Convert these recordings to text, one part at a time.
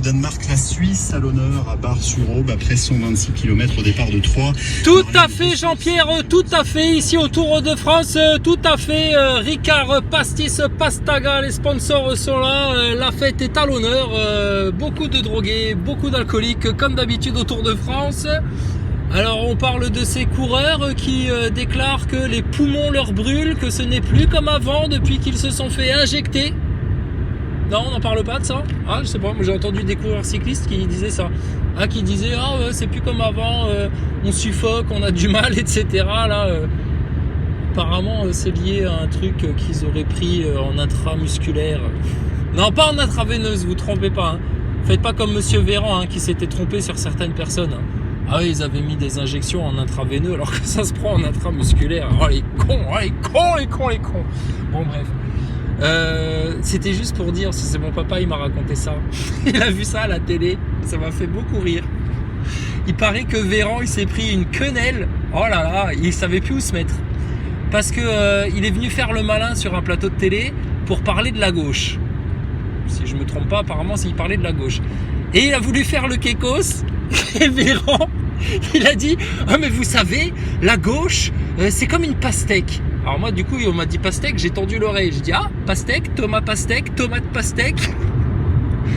Danemark, la Suisse à l'honneur à Bar-sur-Aube après 126 km au départ de Troyes. Tout à fait Jean-Pierre, tout à fait, ici au Tour de France, tout à fait, Ricard, Pastis, Pastaga, les sponsors sont là, la fête est à l'honneur, beaucoup de drogués, beaucoup d'alcooliques comme d'habitude au Tour de France. Alors on parle de ces coureurs qui déclarent que les poumons leur brûlent, que ce n'est plus comme avant depuis qu'ils se sont fait injecter. Non, on n'en parle pas de ça. Ah, je sais pas, moi j'ai entendu des coureurs cyclistes qui disaient ça. Ah, qui disaient, ah ouais, c'est plus comme avant, on suffoque, on a du mal, etc. Là, apparemment c'est lié à un truc qu'ils auraient pris en intramusculaire. Non, pas en intraveineuse, vous trompez pas. Hein. Faites pas comme Monsieur Véran qui s'était trompé sur certaines personnes. Hein. Ah oui, ils avaient mis des injections en intraveineux alors que ça se prend en intramusculaire. Oh les cons, oh les cons, les cons, les cons. Bon bref. C'était juste pour dire, c'est mon papa, il m'a raconté ça. Il a vu ça à la télé, ça m'a fait beaucoup rire. Il paraît que Véran, il s'est pris une quenelle. Oh là là, il savait plus où se mettre. Parce que il est venu faire le malin sur un plateau de télé pour parler de la gauche. Si je me trompe pas, apparemment, il parlait de la gauche. Et il a voulu faire le kékos. Et Véran, il a dit, ah mais vous savez, la gauche, c'est comme une pastèque. Alors moi, du coup, on m'a dit pastèque, j'ai tendu l'oreille. J'ai dit, ah, pastèque, tomate pastèque.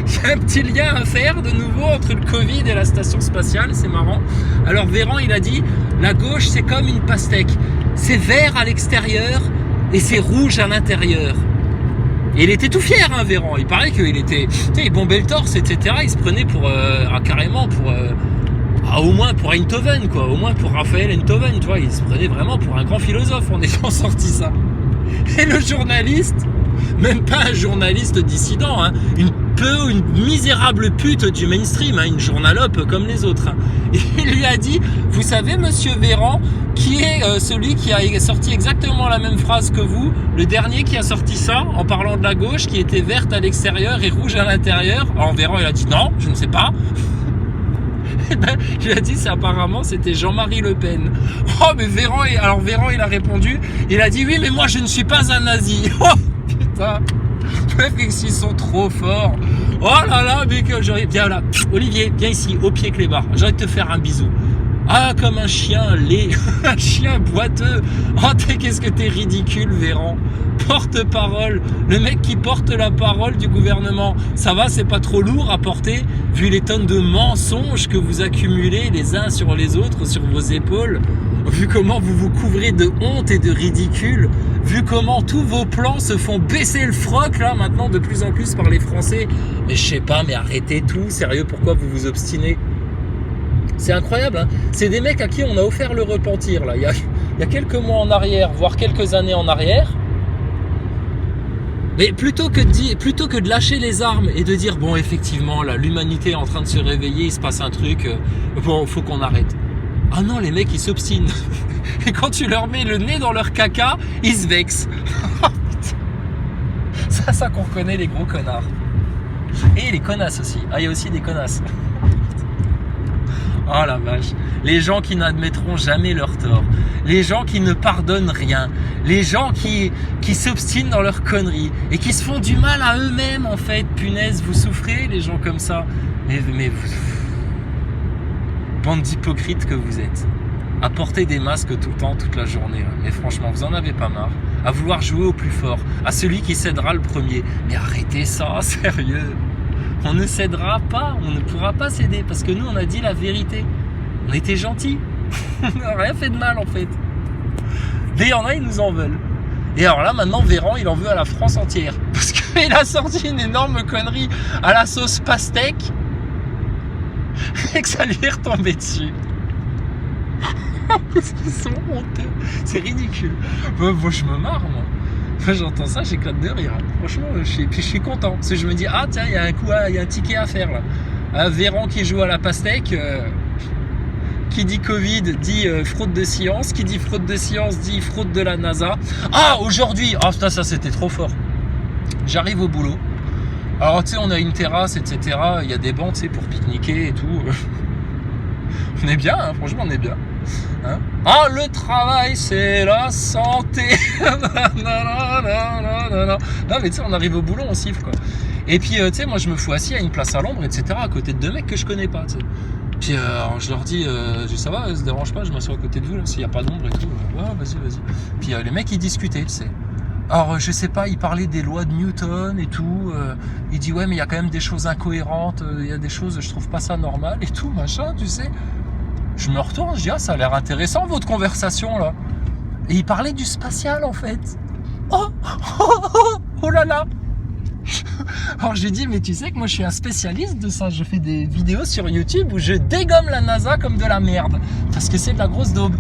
Il y a un petit lien à faire de nouveau entre le Covid et la station spatiale, c'est marrant. Alors Véran, il a dit, la gauche, c'est comme une pastèque. C'est vert à l'extérieur et c'est rouge à l'intérieur. Et il était tout fier, hein, Véran. Il paraît qu'il était, tu sais, il bombait le torse, etc. Il se prenait pour, carrément pour, au moins pour Einthoven, quoi. Au moins pour Raphaël Einthoven, tu vois. Il se prenait vraiment pour un grand philosophe en étant sorti ça. Et le journaliste, même pas un journaliste dissident, hein, une misérable pute du mainstream, hein, une journalope comme les autres. Hein. Et il lui a dit, vous savez, Monsieur Véran, qui est celui qui a sorti exactement la même phrase que vous, le dernier qui a sorti ça en parlant de la gauche, qui était verte à l'extérieur et rouge à l'intérieur. Alors Véran, il a dit non, je ne sais pas. Je lui ai dit, apparemment c'était Jean-Marie Le Pen. Oh mais Véran, il a répondu, il a dit oui mais moi je ne suis pas un nazi. Oh putain, ils sont trop forts. Oh là là, mais que j'aurais, viens là, Olivier, viens ici, au pied clébard, j'ai envie de te faire un bisou. Ah, comme un chien laid, un chien boiteux. Oh, qu'est-ce que t'es ridicule, Véran. Porte-parole, le mec qui porte la parole du gouvernement. Ça va, c'est pas trop lourd à porter, vu les tonnes de mensonges que vous accumulez les uns sur les autres, sur vos épaules. Vu comment vous vous couvrez de honte et de ridicule. Vu comment tous vos plans se font baisser le froc, là, maintenant, de plus en plus par les Français. Mais je sais pas, mais arrêtez tout. Sérieux, pourquoi vous vous obstinez ? C'est incroyable, hein. C'est des mecs à qui on a offert le repentir, là. Il y a quelques mois en arrière, voire quelques années en arrière. Mais plutôt que de lâcher les armes et de dire, bon, effectivement, là, l'humanité est en train de se réveiller, il se passe un truc, bon, faut qu'on arrête. Ah non, les mecs, ils s'obstinent. Et quand tu leur mets le nez dans leur caca, ils se vexent. C'est ça qu'on reconnaît, les gros connards. Et les connasses aussi. Ah, il y a aussi des connasses. Oh la vache, les gens qui n'admettront jamais leur tort, les gens qui ne pardonnent rien, les gens qui s'obstinent dans leurs conneries et qui se font du mal à eux-mêmes en fait. Punaise, vous souffrez les gens comme ça. Mais vous... Bande d'hypocrites que vous êtes. À porter des masques tout le temps, toute la journée. Mais franchement, vous en avez pas marre. À vouloir jouer au plus fort, à celui qui cédera le premier. Mais arrêtez ça, sérieux. On ne cédera pas, on ne pourra pas céder parce que nous on a dit la vérité. On était gentils. On n'a rien fait de mal en fait. Mais il y en a, ils nous en veulent. Et alors là maintenant Véran il en veut à la France entière. Parce qu'il a sorti une énorme connerie à la sauce pastèque. Et que ça lui est retombé dessus. Qu'est-ce qu'ils sont honteux. C'est ridicule. Moi je me marre moi. Moi, j'entends ça, j'éclate de rire. Franchement, je suis content. Parce que je me dis, ah tiens, il y a un ticket à faire là. Véran qui joue à la pastèque. Qui dit Covid dit fraude de science. Qui dit fraude de science dit fraude de la NASA. Ah, aujourd'hui, ça c'était trop fort. J'arrive au boulot. Alors tu sais, on a une terrasse, etc. Il y a des bancs, tu sais, pour pique-niquer et tout. On est bien, hein, franchement, on est bien. Hein? Ah, le travail, c'est la santé. Non, mais tu sais, on arrive au boulot, on siffle, quoi. Et puis, tu sais, moi, je me fous assis à une place à l'ombre, etc., à côté de deux mecs que je connais pas, tu sais. Puis, je leur dis, ça va, ça se dérange pas, je m'assois à côté de vous, là, s'il n'y a pas d'ombre et tout. Ouais, vas-y. Puis, les mecs, ils discutaient, tu sais. Alors, je sais pas, ils parlaient des lois de Newton et tout. Il dit, ouais, mais il y a quand même des choses incohérentes, il y a des choses, je trouve pas ça normal et tout, machin, tu sais. Je me retourne, je dis, ah, ça a l'air intéressant, votre conversation, là. Et il parlait du spatial, en fait. Oh là là. Alors j'ai dit, mais tu sais que moi je suis un spécialiste de ça, je fais des vidéos sur YouTube où je dégomme la NASA comme de la merde, parce que c'est de la grosse daube.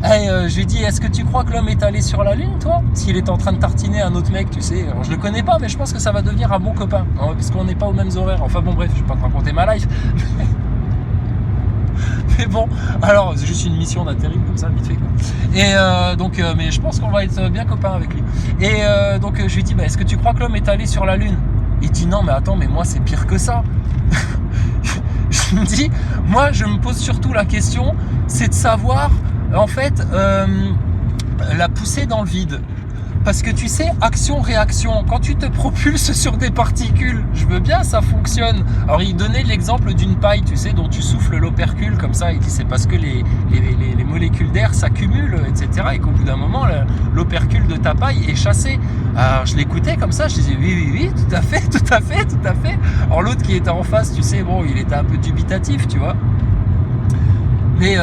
Et je lui ai dit, est-ce que tu crois que l'homme est allé sur la Lune, toi? S'il est en train de tartiner un autre mec, tu sais. Alors je le connais pas, mais je pense que ça va devenir un bon copain, hein, parce qu'on n'est pas aux mêmes horaires. Enfin bon bref, je vais pas te raconter ma life. Mais bon, alors c'est juste une mission d'intérim comme ça, vite fait quoi. Et donc, mais je pense qu'on va être bien copains avec lui. Et donc je lui dis, est-ce que tu crois que l'homme est allé sur la Lune? Il dit non, mais attends, mais moi c'est pire que ça. Je me dis, moi je me pose surtout la question, c'est de savoir en fait la poussée dans le vide. Parce que tu sais, action-réaction, quand tu te propulses sur des particules, je veux bien, ça fonctionne. Alors il donnait l'exemple d'une paille, tu sais, dont tu souffles l'opercule comme ça, il dit c'est parce que les molécules d'air s'accumulent, etc. Et qu'au bout d'un moment, l'opercule de ta paille est chassé. Alors je l'écoutais comme ça, je disais oui, tout à fait. Alors l'autre qui était en face, tu sais, bon, il était un peu dubitatif, tu vois. Mais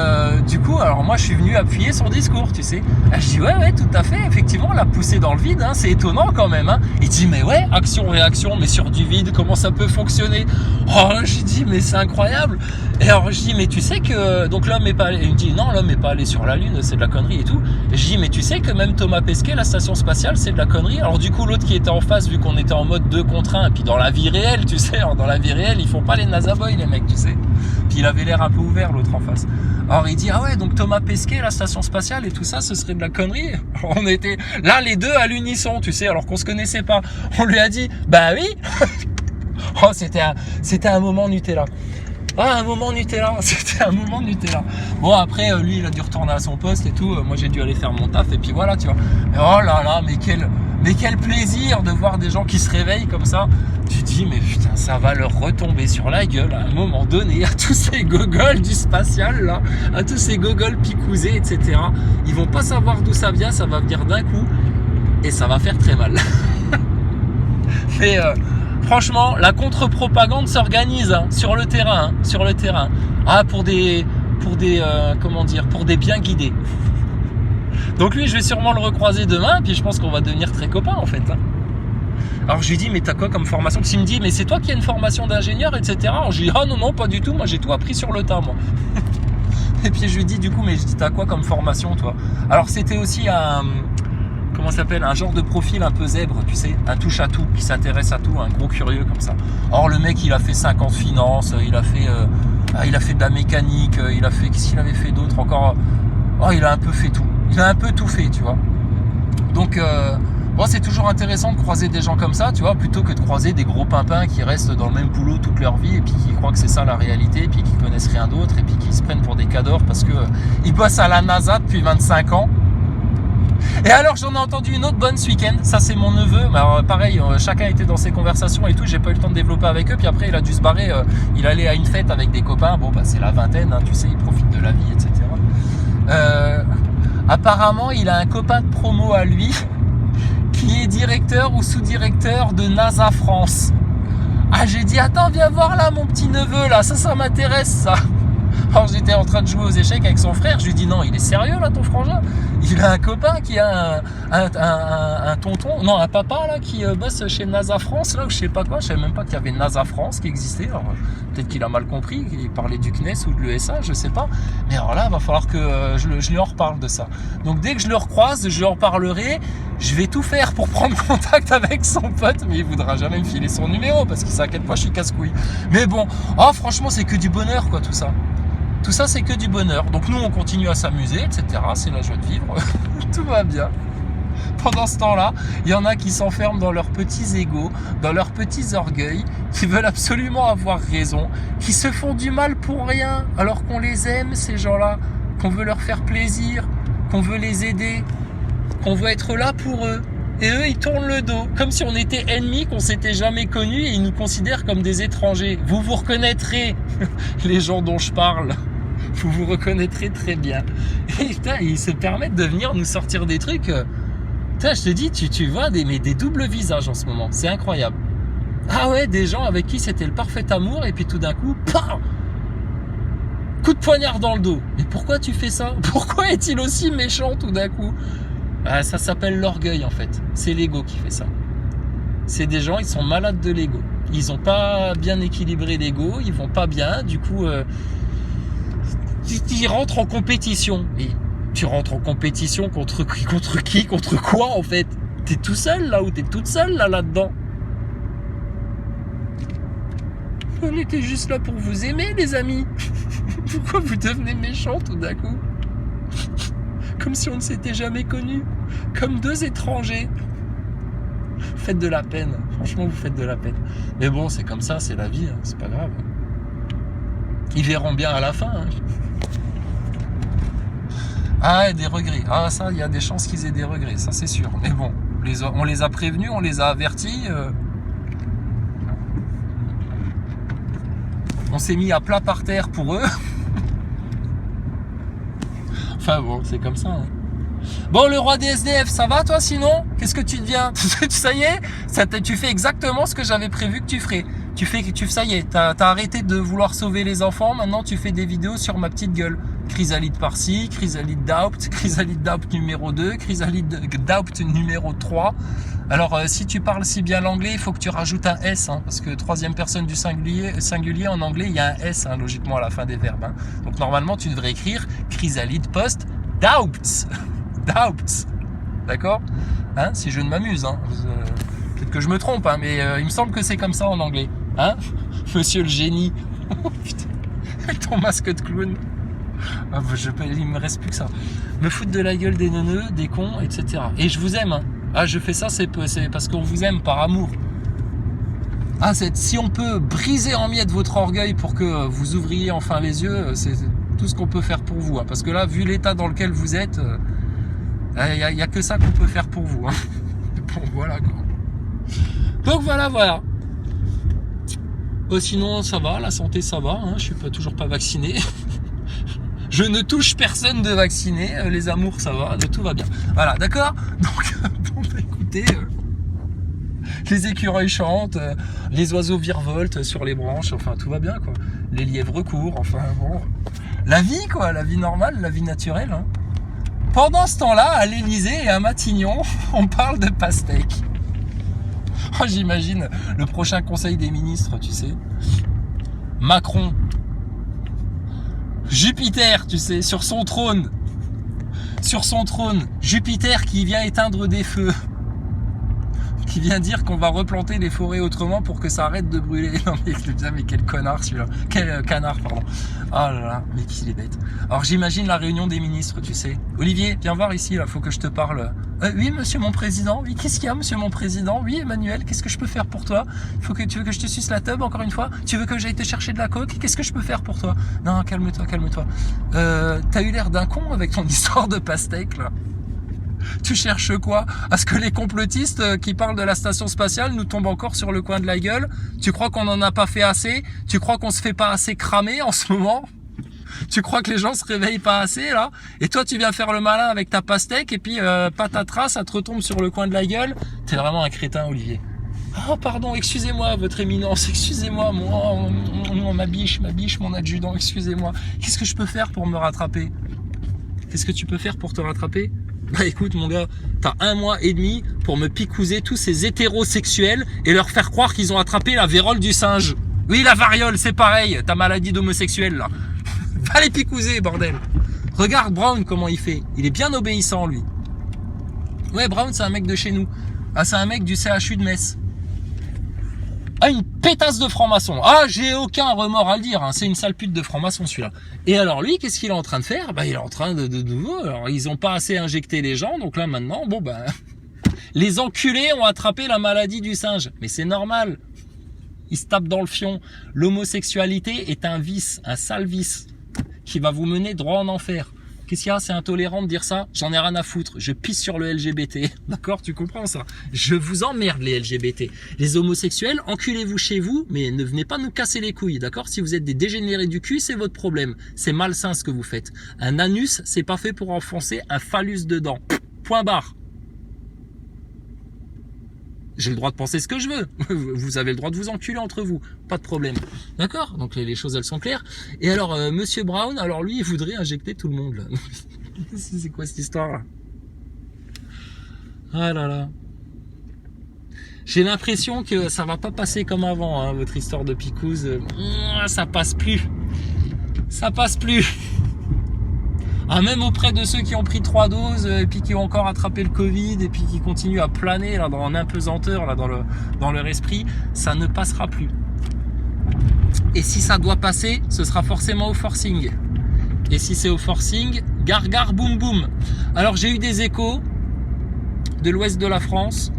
du coup, alors moi je suis venu appuyer son discours, tu sais. Je dis ouais, tout à fait, effectivement, la poussée dans le vide, hein, c'est étonnant quand même. Hein. Il dit mais ouais, action-réaction, mais sur du vide, comment ça peut fonctionner? Oh, j'ai dit mais c'est incroyable. Et alors je dis mais tu sais que donc l'homme est pas allé. Il me dit non, l'homme n'est pas allé sur la Lune, c'est de la connerie et tout. Et je dis mais tu sais que même Thomas Pesquet, la station spatiale, c'est de la connerie. Alors du coup l'autre qui était en face, vu qu'on était en mode 2 contre 1, et puis dans la vie réelle, tu sais, alors, dans la vie réelle, ils font pas les NASA boys les mecs, tu sais. Puis il avait l'air un peu ouvert l'autre en face. Alors il dit ah ouais, donc Thomas Pesquet, la station spatiale et tout ça, ce serait de la connerie. Alors, on était là les deux à l'unisson, tu sais, alors qu'on se connaissait pas. On lui a dit bah oui. Oh, c'était un moment Nutella. Ah, un moment Nutella, c'était un moment Nutella. Bon après lui il a dû retourner à son poste et tout, moi j'ai dû aller faire mon taf et puis voilà, tu vois. Oh là là, mais quel plaisir de voir des gens qui se réveillent comme ça. Tu dis mais putain, ça va leur retomber sur la gueule à un moment donné, à tous ces gogoles du spatial là, à tous ces gogoles picousés, etc. Ils vont pas savoir d'où ça vient, ça va venir d'un coup et ça va faire très mal. Mais franchement, la contre-propagande s'organise hein, sur le terrain. Ah, pour des biens guidés. Donc lui, je vais sûrement le recroiser demain, puis je pense qu'on va devenir très copains en fait. Hein. Alors je lui dis, mais t'as quoi comme formation? Puis il me dit, mais c'est toi qui as une formation d'ingénieur, etc. Alors je lui dis, ah non, pas du tout, moi j'ai tout appris sur le tas, moi. Et puis je lui dis, du coup, mais je dis, t'as quoi comme formation, toi? Alors c'était aussi un genre de profil un peu zèbre, tu sais, un touche-à-tout, qui s'intéresse à tout, un gros curieux comme ça. Or le mec, il a fait 5 ans de finance, il a fait de la mécanique, qu'est-ce qu'il avait fait d'autre encore? Oh, il a un peu fait tout. Il a un peu tout fait, tu vois. Donc, bon, c'est toujours intéressant de croiser des gens comme ça, tu vois, plutôt que de croiser des gros pimpins qui restent dans le même boulot toute leur vie et puis qui croient que c'est ça la réalité, et puis qui connaissent rien d'autre, et puis qui se prennent pour des cadors parce que ils bossent à la NASA depuis 25 ans. Et alors j'en ai entendu une autre bonne ce week-end, ça c'est mon neveu, alors pareil, chacun était dans ses conversations et tout, j'ai pas eu le temps de développer avec eux, puis après il a dû se barrer, il allait à une fête avec des copains, bon bah c'est la vingtaine, hein, tu sais, il profite de la vie, etc. Apparemment il a un copain de promo à lui qui est directeur ou sous-directeur de NASA France. Ah, j'ai dit attends, viens voir là mon petit neveu là, ça m'intéresse ça. Alors j'étais en train de jouer aux échecs avec son frère, je lui dis non, il est sérieux là ton frangin? Il a un copain qui a un tonton, non un papa là qui bosse chez NASA France là, ou je sais pas quoi, je savais même pas qu'il y avait NASA France qui existait, alors peut-être qu'il a mal compris, il parlait du CNES ou de l'ESA, je sais pas, mais alors là il va falloir que je lui en reparle de ça. Donc dès que je le recroise, je lui en parlerai, je vais tout faire pour prendre contact avec son pote, mais il voudra jamais me filer son numéro parce qu'il s'inquiète pas, je suis casse-couille. Mais bon, oh franchement c'est que du bonheur quoi tout ça. Tout ça, c'est que du bonheur. Donc nous, on continue à s'amuser, etc. C'est la joie de vivre. Tout va bien. Pendant ce temps-là, il y en a qui s'enferment dans leurs petits égos, dans leurs petits orgueils, qui veulent absolument avoir raison, qui se font du mal pour rien, alors qu'on les aime, ces gens-là, qu'on veut leur faire plaisir, qu'on veut les aider, qu'on veut être là pour eux. Et eux, ils tournent le dos, comme si on était ennemis, qu'on s'était jamais connus, et ils nous considèrent comme des étrangers. Vous vous reconnaîtrez, les gens dont je parle. Vous vous reconnaîtrez très bien. Et putain, ils se permettent de venir nous sortir des trucs. Putain, je te dis, tu vois des doubles visages en ce moment. C'est incroyable. Ah ouais, des gens avec qui c'était le parfait amour, et puis tout d'un coup, PAM, coup de poignard dans le dos. Mais pourquoi tu fais ça? Pourquoi est-il aussi méchant tout d'un coup? Ah, ça s'appelle l'orgueil en fait. C'est l'ego qui fait ça. C'est des gens, ils sont malades de l'ego. Ils n'ont pas bien équilibré l'ego, ils vont pas bien. Du coup, ils rentrent en compétition. Et tu rentres en compétition contre qui? Contre quoi en fait? T'es tout seul là ou t'es toute seule là-dedans? On était juste là pour vous aimer les amis. Pourquoi vous devenez méchants tout d'un coup? Comme si on ne s'était jamais connus, comme deux étrangers. Faites de la peine, franchement vous faites de la peine. Mais bon, c'est comme ça, c'est la vie, hein, c'est pas grave. Ils verront bien à la fin. Hein. Ah, des regrets. Ah ça, il y a des chances qu'ils aient des regrets, ça c'est sûr. Mais bon, on les a prévenus, on les a avertis. On s'est mis à plat par terre pour eux. Enfin bon, c'est comme ça. Hein. Bon, le roi des SDF, ça va toi sinon? Qu'est-ce que tu deviens? Ça y est, tu fais exactement ce que j'avais prévu que tu ferais. Ça y est, t'as arrêté de vouloir sauver les enfants, maintenant tu fais des vidéos sur ma petite gueule. Chrysalide par-ci, chrysalide Daupt numéro 2, chrysalide Daupt numéro 3. Alors si tu parles si bien l'anglais, il faut que tu rajoutes un S, hein, parce que troisième personne du singulier en anglais, il y a un S hein, logiquement à la fin des verbes. Hein. Donc normalement tu devrais écrire chrysalide post Daupt. Daupt. D'accord hein, si je ne m'amuse. Hein. Peut-être que je me trompe, hein, mais il me semble que c'est comme ça en anglais. Hein Monsieur le génie. Putain, avec ton masque de clown. Ah, il me reste plus que ça. Me foutre de la gueule des neuneux, des cons, etc. Et je vous aime. Hein. Ah, je fais ça, c'est parce qu'on vous aime par amour. Ah, si on peut briser en miettes votre orgueil pour que vous ouvriez enfin les yeux, c'est tout ce qu'on peut faire pour vous. Hein. Parce que là, vu l'état dans lequel vous êtes, il n'y a que ça qu'on peut faire pour vous. Hein. Bon, voilà quoi. Donc voilà. Sinon, ça va, la santé, ça va. Hein. Je suis toujours pas vacciné. Je ne touche personne de vacciné. Les amours, ça va. Tout va bien. Voilà, d'accord. Donc, bon, écoutez, les écureuils chantent, les oiseaux virevoltent sur les branches. Enfin, tout va bien, quoi. Les lièvres courent. Enfin, bon. La vie, quoi. La vie normale, la vie naturelle. Hein. Pendant ce temps-là, à l'Élysée et à Matignon, on parle de pastèque. Oh, j'imagine le prochain conseil des ministres, tu sais. Macron. Jupiter, tu sais, sur son trône. Jupiter qui vient éteindre des feux. Qui vient dire qu'on va replanter les forêts autrement pour que ça arrête de brûler. Non mais quel connard celui-là. Quel canard, pardon. Ah là là, mais qu'il est bête. Alors j'imagine la réunion des ministres, tu sais. Olivier, viens voir ici, là, faut que je te parle. Oui, monsieur mon président. Oui, qu'est-ce qu'il y a, monsieur mon président? Oui, Emmanuel, qu'est-ce que je peux faire pour toi? Tu veux que je te suce la teub encore une fois? Tu veux que j'aille te chercher de la coke? Qu'est-ce que je peux faire pour toi? Non, calme-toi. T'as eu l'air d'un con avec ton histoire de pastèque, là. Tu cherches quoi? À ce que les complotistes qui parlent de la station spatiale nous tombent encore sur le coin de la gueule? Tu crois qu'on n'en a pas fait assez? Tu crois qu'on se fait pas assez cramer en ce moment? Tu crois que les gens se réveillent pas assez là? Et toi tu viens faire le malin avec ta pastèque et puis patatras, ça te retombe sur le coin de la gueule? T'es vraiment un crétin, Olivier. Oh pardon, excusez-moi votre éminence, excusez-moi, ma biche, mon adjudant, excusez-moi. Qu'est-ce que je peux faire pour me rattraper? Qu'est-ce que tu peux faire pour te rattraper? Bah écoute mon gars, t'as 1 mois et demi pour me picouser tous ces hétérosexuels et leur faire croire qu'ils ont attrapé la vérole du singe. Oui, la variole, c'est pareil, ta maladie d'homosexuel là. Va les picouser, bordel. Regarde Brown comment il fait, il est bien obéissant lui. Ouais, Brown c'est un mec de chez nous. Ah, c'est un mec du CHU de Metz. Ah, une pétasse de franc-maçon. Ah, j'ai aucun remords à le dire, hein. C'est une sale pute de franc-maçon celui-là. Et alors lui, qu'est-ce qu'il est en train de faire? Bah il est en train de... Alors ils ont pas assez injecté les gens, donc là maintenant, bon bah... Les enculés ont attrapé la maladie du singe. Mais c'est normal. Ils se tapent dans le fion. L'homosexualité est un vice, un sale vice, qui va vous mener droit en enfer. Qu'est-ce qu'il y a? C'est intolérant de dire ça? J'en ai rien à foutre. Je pisse sur le LGBT. D'accord? Tu comprends ça? Je vous emmerde les LGBT. Les homosexuels, enculez-vous chez vous, mais ne venez pas nous casser les couilles. D'accord? Si vous êtes des dégénérés du cul, c'est votre problème. C'est malsain ce que vous faites. Un anus, c'est pas fait pour enfoncer un phallus dedans. Point barre. J'ai le droit de penser ce que je veux. Vous avez le droit de vous enculer entre vous. Pas de problème. D'accord? Donc les choses, elles sont claires. Et alors, Monsieur Brown, alors lui, il voudrait injecter tout le monde. Là. C'est quoi cette histoire-là? Ah là là. J'ai l'impression que ça va pas passer comme avant, hein, votre histoire de picouse. Ça passe plus. Ça passe plus. Ah, même auprès de ceux qui ont pris 3 doses et puis qui ont encore attrapé le Covid et puis qui continuent à planer là en apesanteur là dans leur esprit, ça ne passera plus. Et si ça doit passer, ce sera forcément au forcing. Et si c'est au forcing, gargare boum boum. Alors j'ai eu des échos de l'ouest de la France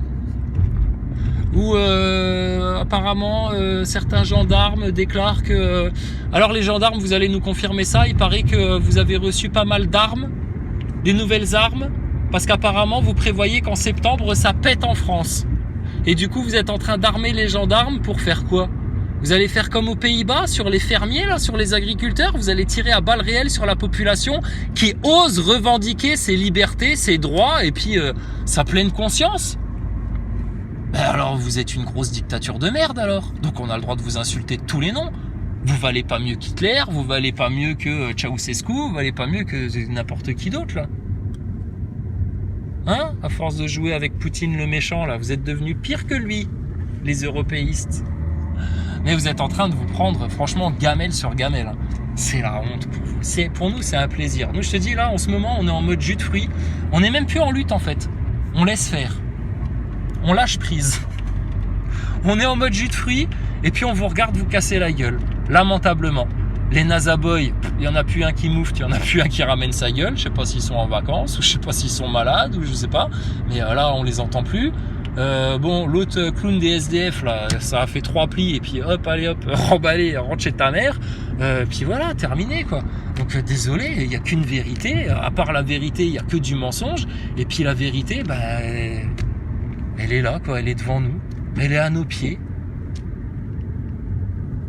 où apparemment certains gendarmes déclarent que... Alors les gendarmes, vous allez nous confirmer ça, il paraît que vous avez reçu pas mal d'armes, des nouvelles armes, parce qu'apparemment vous prévoyez qu'en septembre ça pète en France. Et du coup vous êtes en train d'armer les gendarmes pour faire quoi? Vous allez faire comme aux Pays-Bas, sur les fermiers, là, sur les agriculteurs, vous allez tirer à balles réelles sur la population qui ose revendiquer ses libertés, ses droits et puis sa pleine conscience. Ben alors vous êtes une grosse dictature de merde alors. Donc on a le droit de vous insulter de tous les noms. Vous valez pas mieux qu'Hitler, vous valez pas mieux que Ceausescu, vous valez pas mieux que n'importe qui d'autre là. Hein? À force de jouer avec Poutine le méchant là, vous êtes devenus pire que lui, les européistes. Mais vous êtes en train de vous prendre franchement gamelle sur gamelle. Hein. C'est la honte pour vous. Pour nous c'est un plaisir. Nous je te dis là en ce moment on est en mode jus de fruits. On n'est même plus en lutte en fait. On laisse faire. On lâche prise. On est en mode jus de fruits et puis on vous regarde vous casser la gueule. Lamentablement. Les NASA Boys, il n'y en a plus un qui moufte, il n'y en a plus un qui ramène sa gueule. Je sais pas s'ils sont en vacances ou je sais pas s'ils sont malades ou je sais pas. Mais là on les entend plus. Bon, l'autre clown des SDF là, ça a fait 3 plis et puis hop, allez hop, remballé, rentre chez ta mère. Puis voilà, terminé quoi. Donc désolé, il n'y a qu'une vérité. À part la vérité, il n'y a que du mensonge. Et puis la vérité, elle est là, quoi. Elle est devant nous. Elle est à nos pieds.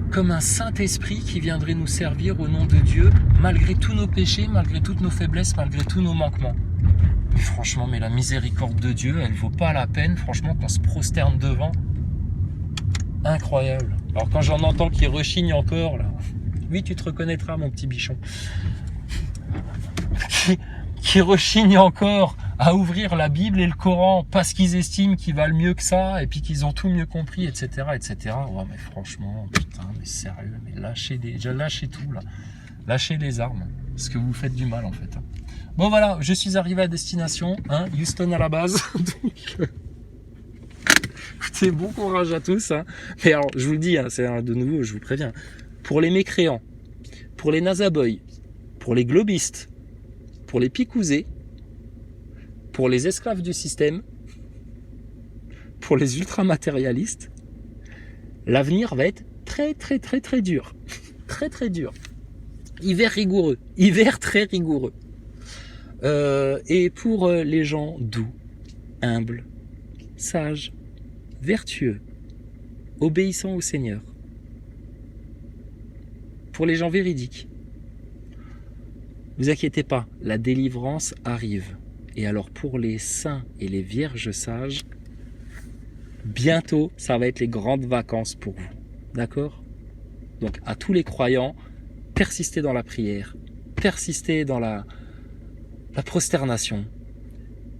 Comme un Saint-Esprit qui viendrait nous servir au nom de Dieu, malgré tous nos péchés, malgré toutes nos faiblesses, malgré tous nos manquements. Mais franchement, la miséricorde de Dieu, elle vaut pas la peine, franchement, qu'on se prosterne devant. Incroyable. Alors quand j'en entends qui rechigne encore, là. Oui, tu te reconnaîtras, mon petit bichon. Qui rechigne encore à ouvrir la Bible et le Coran parce qu'ils estiment qu'ils valent mieux que ça et puis qu'ils ont tout mieux compris, etc., etc. Ouais, mais franchement, putain, mais sérieux, mais lâchez tout, là. Lâchez les armes, parce que vous faites du mal, en fait. Bon, voilà, je suis arrivé à destination, hein, Houston à la base. Donc, écoutez, bon courage à tous. Hein. Mais alors, je vous le dis, hein, c'est de nouveau, je vous préviens, pour les mécréants, pour les NASA Boys, pour les globistes, pour les picousés, pour les esclaves du système, pour les ultramatérialistes, l'avenir va être très très très très dur. Très très dur. Hiver rigoureux. Hiver très rigoureux. Et pour les gens doux, humbles, sages, vertueux, obéissants au Seigneur. Pour les gens véridiques, vous inquiétez pas, la délivrance arrive. Et alors pour les saints et les vierges sages, bientôt ça va être les grandes vacances pour vous. D'accord? Donc à tous les croyants, persistez dans la prière, persistez dans la prosternation,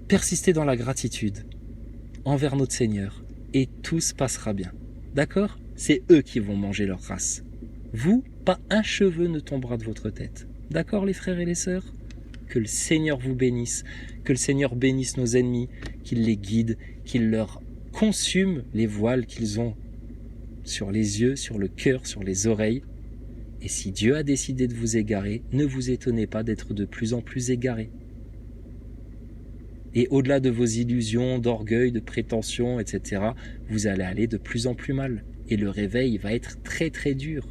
persistez dans la gratitude envers notre Seigneur et tout se passera bien. D'accord? C'est eux qui vont manger leur race. Vous, pas un cheveu ne tombera de votre tête. D'accord les frères et les sœurs? Que le Seigneur vous bénisse, que le Seigneur bénisse nos ennemis, qu'il les guide, qu'il leur consume les voiles qu'ils ont sur les yeux, sur le cœur, sur les oreilles. Et si Dieu a décidé de vous égarer, ne vous étonnez pas d'être de plus en plus égarés. Et au-delà de vos illusions, d'orgueil, de prétention, etc., vous allez aller de plus en plus mal. Et le réveil va être très très dur.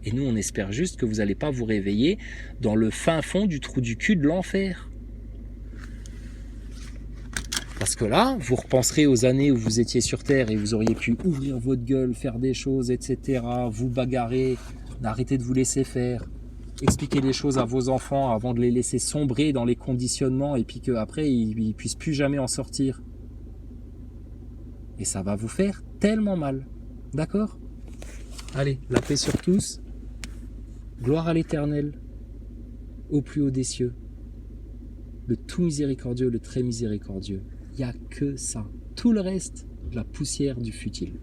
Et nous, on espère juste que vous n'allez pas vous réveiller dans le fin fond du trou du cul de l'enfer. Parce que là, vous repenserez aux années où vous étiez sur Terre et vous auriez pu ouvrir votre gueule, faire des choses, etc., vous bagarrer, arrêter de vous laisser faire, expliquer les choses à vos enfants avant de les laisser sombrer dans les conditionnements et puis qu'après, ils ne puissent plus jamais en sortir. Et ça va vous faire tellement mal. D'accord ? Allez, la paix sur tous. Gloire à l'Éternel, au plus haut des cieux. Le tout miséricordieux, le très miséricordieux. Il n'y a que ça. Tout le reste, la poussière du futile.